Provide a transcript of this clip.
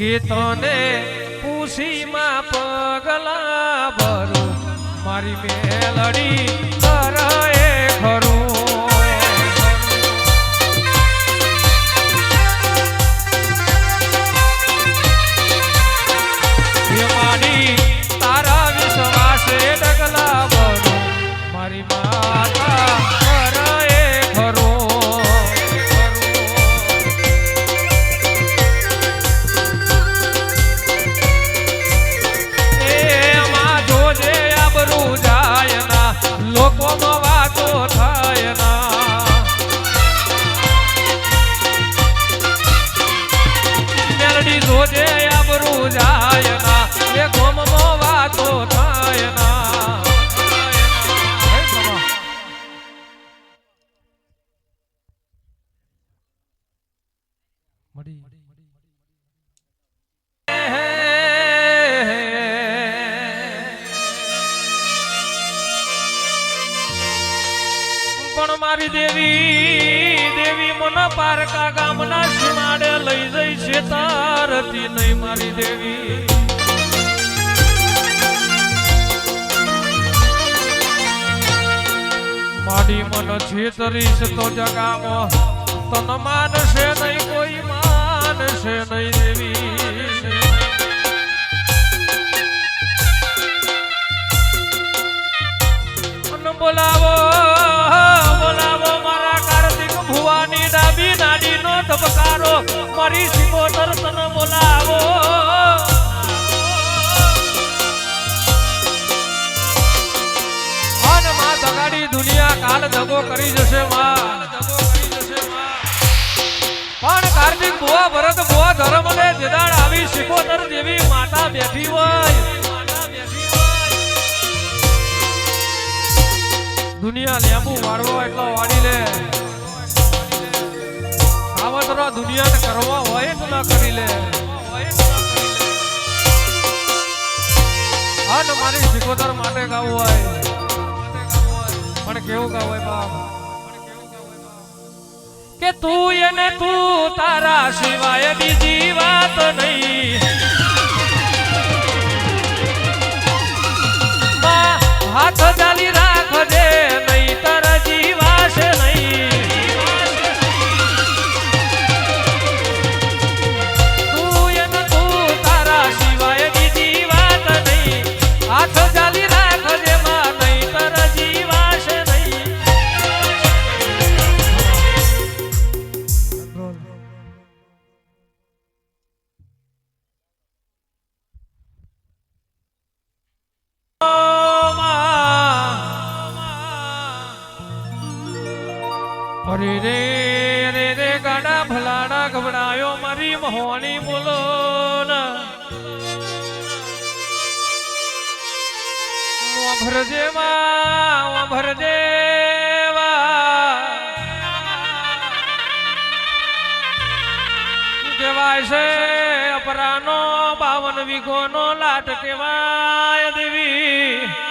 કે તને પૂછીમાં પગલા ભરું મારી મેલડી કરે ખરું મારી તારા વિશ્વાસે ડગલા ભરું મારી માતા કરે ખરું લોકોનો વાતો થાય ના મેલડી જોજે આબરૂ જાય ના એ ગોમનો વાતો થાય ના પણ મારી દેવી મન પારકા ગામના સીમાડે લઈ જઈ છે તારતી નહીં મારી દેવી મારી મન છેતરીશ તો જગામાં તન માનશે નહીં કોઈ માનશે નહીં દેવી બોલાવો મારા કાર્તિક ભુવાની ડાબી નાડી નો ધબકારો મારી સિકોતર તને બોલાવો અને માં દગાડી દુનિયા કાલ દગો કરી જશે માં પણ કાર્તિક ભુવા ભરત ભુવા ધર્મ ને જેદાડ આવી સિકોતર જેવી માતા બેઠી હોય દુનિયા લેબુ વાળવો એટલો વાળી લે આવતરો દુનિયાને કરવા હોય તો ના કરી લે અને મારી સિકોતર માટે ગાવું હોય પણ કેવું ગાવું હોય બાપ કે તું એને તું તારા સિવાય બીજી વાત નહીં હાથ ચાલી રાખજે નહીં તારા જીવાશે નહીં તું એને તું તારા સિવાય બીજી વાત નહીં હાથ ચાલી રાખજે માં નહીં તારા જીવાશે નહીં અરે રે ગાડા ભલાડા ગબડાયો મારી મહોની બોલો ભરજેવા કેવાય છે અપરાનો 52 વીઘોનો લાટ કેવાય દેવી